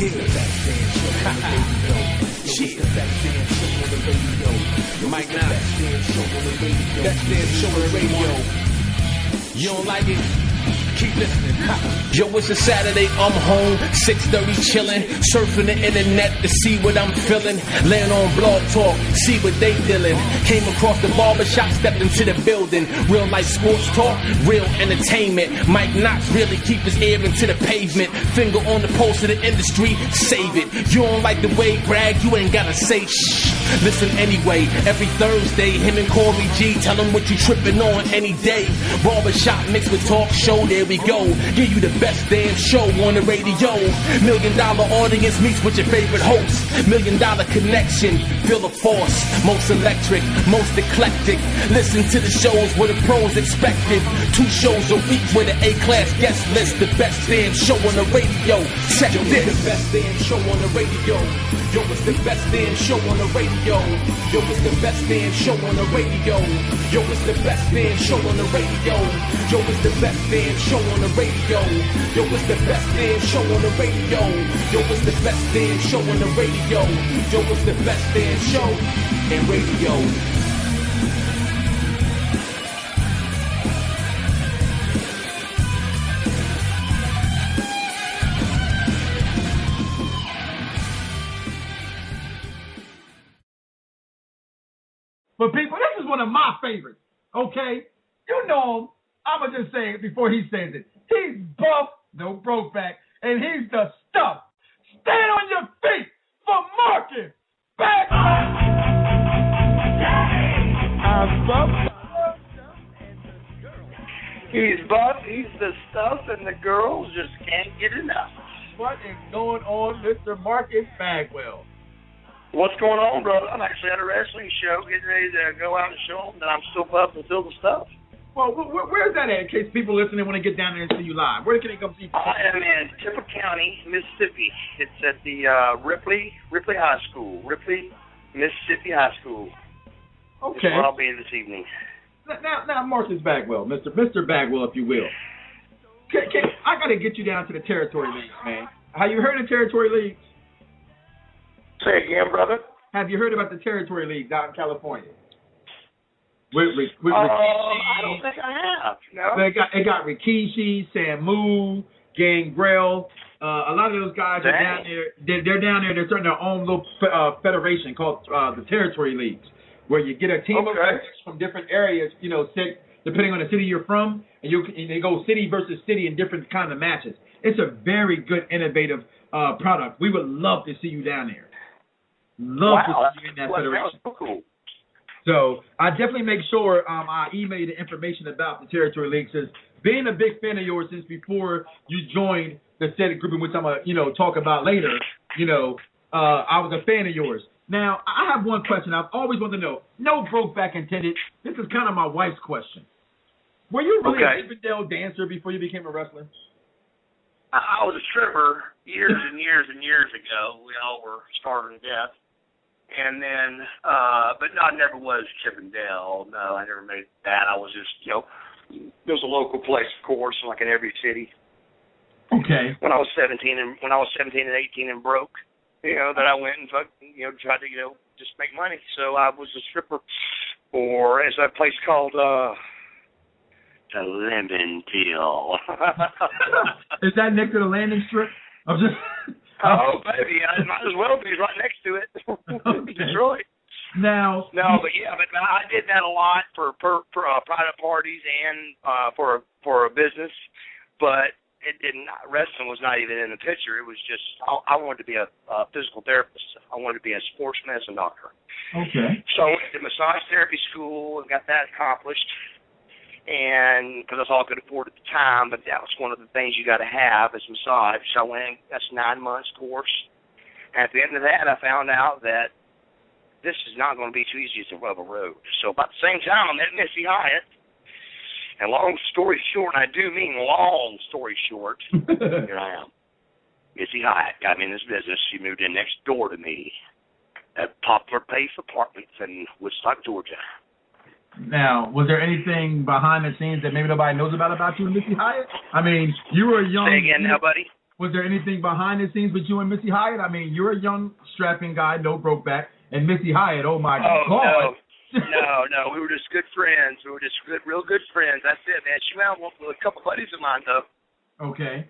Shit. Mike Knox. Best damn show on the radio. You don't like it? Keep listening. Yo, it's a Saturday, I'm home, 6:30 chillin', surfing the internet to see what I'm feeling, laying on Blog Talk, see what they dealin'. Came across the barbershop, stepped into the building. Real life sports talk, real entertainment. Mike Knox really keep his ear into the pavement. Finger on the pulse of the industry, save it. You don't like the way he brag, you ain't gotta say shh. Listen anyway, every Thursday, him and Corey G, tell him what you trippin' on any day. Barbershop mixed with talk show, there we go. Give you the best damn show on the radio. $1 million audience meets with your favorite host. $1 million connection, feel the force. Most electric, most eclectic. Listen to the shows where the pros expected. 2 shows a week with an A-class guest list. The best damn show on the radio. Check this. The best damn show on the radio. Yo, it's the best damn show on the radio. Yo, it's the best damn show on the radio. Yo, it's the best damn show on the radio. Yo, it's the best damn show on the radio. Yo, it's the best damn show on the radio. Yo, it's the best damn show on the radio. Yo, it's the best damn show in radio. But people, this is one of my favorites, okay? You know him. I'm going to just say it before he says it. He's buff, no broke back, and he's the stuff. Stand on your feet for Marcus Bagwell. I'm buff. He's buff, he's the stuff, and the girls just can't get enough. What is going on, Mr. Marcus Bagwell? What's going on, brother? I'm actually at a wrestling show, getting ready to go out and show them that I'm still buff and still the stuff. Well, where's that at, in case people listening want to get down there and see you live? Where can they come see you? I am in Tippah County, Mississippi. It's at the Ripley High School. Ripley, Mississippi High School. Okay. That's where I'll be this evening. Now, Marcus Bagwell, Mr. Bagwell, if you will. I got to get you down to the territory leagues, man. Have you heard of territory leagues? Say again, brother. Have you heard about the territory leagues out in California? I don't think I have. No. It got Rikishi, Samu, Gangrel. A lot of those guys are down there. They're down there. They're starting their own little federation called the territory leagues, where you get a team of players from different areas. You know, depending on the city you're from, and they go city versus city in different kind of matches. It's a very good, innovative product. We would love to see you down there. Love to see you in that federation. That was cool. So I definitely make sure I email you the information about the territory leagues. As being a big fan of yours since before you joined the said group, in which I'm gonna talk about later. I was a fan of yours. Now I have one question I've always wanted to know. No broke back intended. This is kind of my wife's question. Were you really a Chippendale dancer before you became a wrestler? I was a stripper years and years and years ago. We all were starving to death. And then, but no, I never was Chippendale. No, I never made that. I was just, there was a local place, of course, like in every city. Okay. When I was 17 and 18 and broke, that I went and tried to, just make money. So I was a stripper for a place called the Lemon Peel. Is that next to the landing strip? I'm just. Oh, baby, I might as well be right next to it. Detroit. Now. No, but I did that a lot for private parties and for a business, but it didn't. Wrestling was not even in the picture. It was just I wanted to be a physical therapist. I wanted to be a sports medicine doctor. Okay. So I went to massage therapy school and got that accomplished. And because that's all I could afford at the time, but that was one of the things you got to have is massage. So I went, that's 9 months course. And at the end of that, I found out that this is not going to be too easy as a rubber road. So about the same time, I met Missy Hyatt. And long story short, and I do mean long story short, here I am. Missy Hyatt got me in this business. She moved in next door to me at Poplar Pace Apartments in Woodstock, Georgia. Now, was there anything behind the scenes that maybe nobody knows about you and Missy Hyatt? I mean, you were young. Say again now, buddy. Was there anything behind the scenes with you and Missy Hyatt? I mean, you're a young, strapping guy, no broke back, and Missy Hyatt, oh my God. No, we were just good friends. We were just real good friends. That's it, man. She went out with a couple buddies of mine, though. Okay.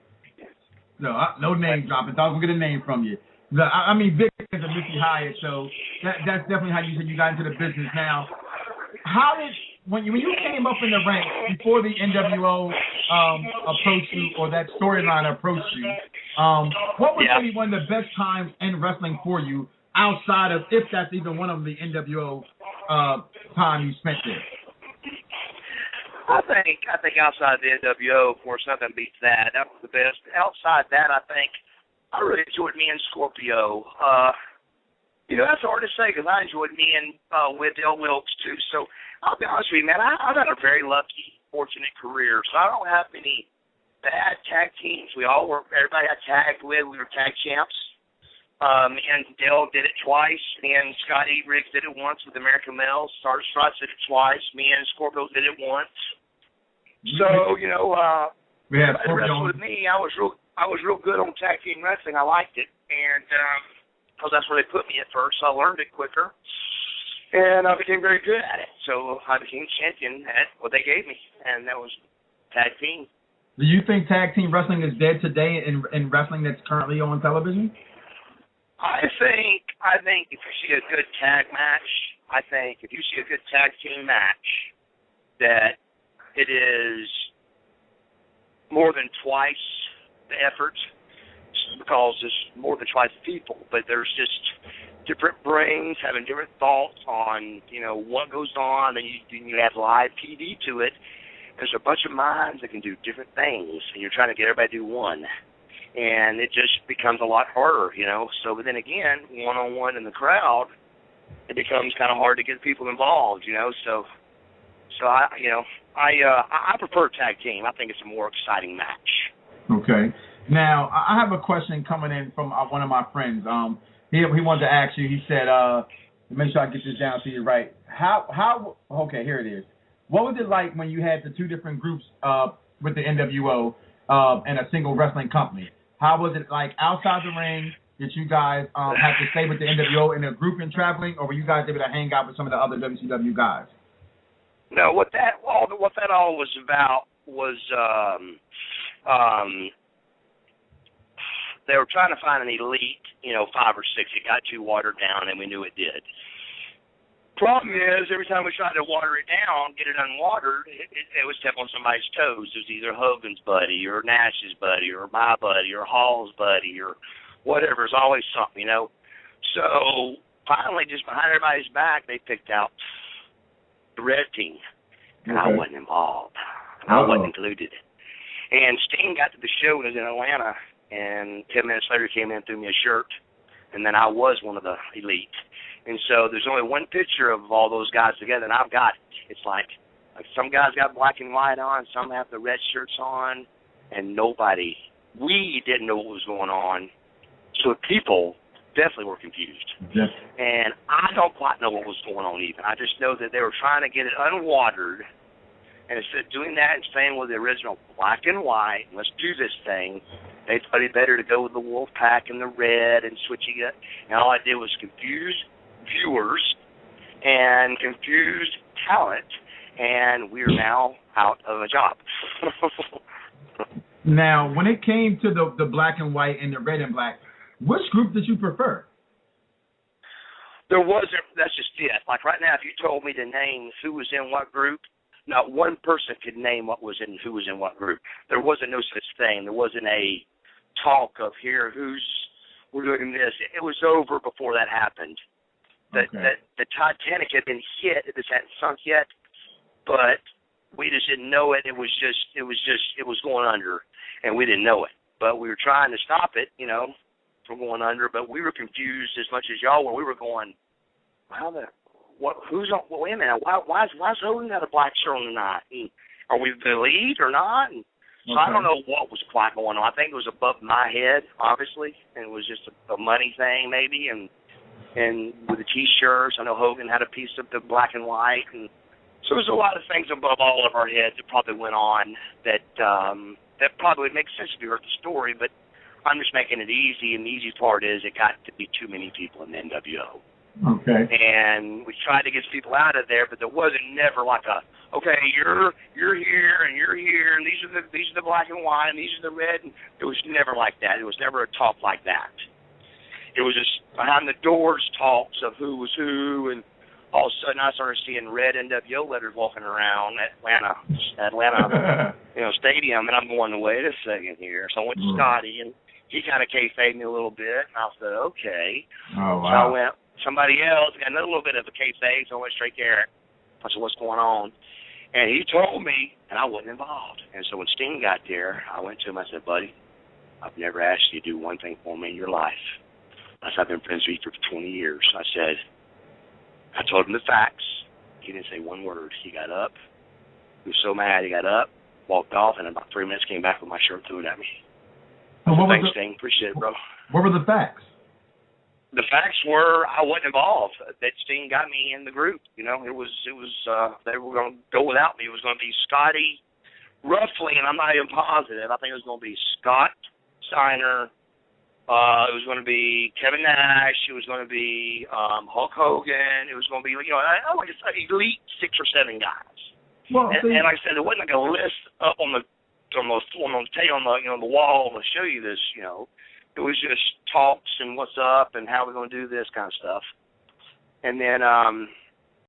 No name dropping. Thought I was going to get a name from you. I mean, big fans of Missy Hyatt, so that's definitely how you said you got into the business. Now, how did, when you came up in the ranks before the NWO approached you, or that storyline approached you, what was maybe one of the best times in wrestling for you, outside of, if that's even one of the NWO time you spent there? I think outside the NWO, of course, nothing beats that. That was the best. Outside that, I think I really enjoyed me and Scorpio. That's hard to say because I enjoyed me and with Del Wilkes too. So I'll be honest with you, man. I've had a very lucky, fortunate career. So I don't have any bad tag teams. Everybody I tagged with. We were tag champs. And Dale did it twice. Me and Scotty Riggs did it once with American Males. Sergeant Strauss did it twice. Me and Scorpio did it once. So, we had wrestling with me, I was real good on tag team wrestling. I liked it. And because that's where they put me at first, so I learned it quicker. And I became very good at it. So I became champion at what they gave me, and that was tag team. Do you think tag team wrestling is dead today in wrestling that's currently on television? I think if you see a good tag match, if you see a good tag team match, that it is more than twice the effort, because there's more than twice the people, but there's just different brains having different thoughts on, what goes on, and you have live PD to it. There's a bunch of minds that can do different things, and you're trying to get everybody to do one. And it just becomes a lot harder, So, but then again, one-on-one in the crowd, it becomes kind of hard to get people involved, So I prefer tag team. I think it's a more exciting match. Okay. Now, I have a question coming in from one of my friends. He wanted to ask you. He said, make sure I get this down to you right. How? Okay, here it is. What was it like when you had the two different groups with the NWO and a single wrestling company? How was it like outside the ring? Did you guys have to stay with the NWO in a group and traveling, or were you guys able to hang out with some of the other WCW guys? No, what that all was about was they were trying to find an elite, 5 or 6. It got too watered down, and we knew it did. Problem is, every time we tried to water it down, get it unwatered, it would step on somebody's toes. It was either Hogan's buddy or Nash's buddy or my buddy or Hall's buddy or whatever. It's always something, So finally, just behind everybody's back, they picked out the red team, and I wasn't involved. I wasn't included. And Sting got to the show and was in Atlanta, and 10 minutes later he came in and threw me a shirt, and then I was one of the elite. And so there's only one picture of all those guys together, and I've got it. It's like some guys got black and white on, some have the red shirts on, and we didn't know what was going on. So the people definitely were confused. Yes. And I don't quite know what was going on even. I just know that they were trying to get it unwatered, and instead of doing that and staying with the original black and white, let's do this thing, they thought it better to go with the wolf pack and the red and switching it. And all I did was confuse viewers and confused talent, and we're now out of a job. Now, when it came to the black and white and the red and black, which group did you prefer? There wasn't. That's just it. Like right now, if you told me to name who was in what group, not one person could name who was in what group. There wasn't no such thing. There wasn't a talk of we're doing this. It was over before that happened. That the Titanic had been hit. It just hadn't sunk yet, but we just didn't know it. It was going under, and we didn't know it. But we were trying to stop it, from going under. But we were confused as much as y'all were. We were going, who's on? Well, wait a minute. Why's Hogan got a black shirt on tonight? And are we the lead or not? And so I don't know what was quite going on. I think it was above my head, obviously, and it was just a money thing maybe, and with the T-shirts, I know Hogan had a piece of the black and white, and so there's a lot of things above all of our heads that probably went on that probably would make sense if you heard the story, but I'm just making it easy, and the easy part is it got to be too many people in the NWO. Okay. And we tried to get people out of there, but there wasn't never like a, okay, you're here and you're here, and these are the black and white and these are the red. And it was never like that. It was never a talk like that. It was just behind the doors talks of who was who, and all of a sudden I started seeing red NWO letters walking around Atlanta, stadium, and I'm going, wait a second here. So I went to Scotty, and he kind of kayfabed me a little bit, and I said, okay. Oh, wow. So I went. Somebody else got another little bit of a kayfabe, so I went straight to Eric. I said, what's going on? And he told me, and I wasn't involved. And so when Sting got there, I went to him. I said, buddy, I've never asked you to do one thing for me in your life. I said, I've been friends with you for 20 years. I told him the facts. He didn't say one word. He got up. He was so mad. He got up, walked off, and in about 3 minutes came back with my shirt, threw it at me. Thanks, Sting. Appreciate it, bro. What were the facts? The facts were I wasn't involved. That Sting got me in the group. It was they were going to go without me. It was going to be Scotty, roughly, and I'm not even positive. I think it was going to be Scott Steiner. It was going to be Kevin Nash. It was going to be Hulk Hogan. It was going to be like an elite 6 or 7 guys. Well, and like I said, it wasn't like a list up on the wall to show you this. It was just talks and what's up and how we're going to do this kind of stuff. And then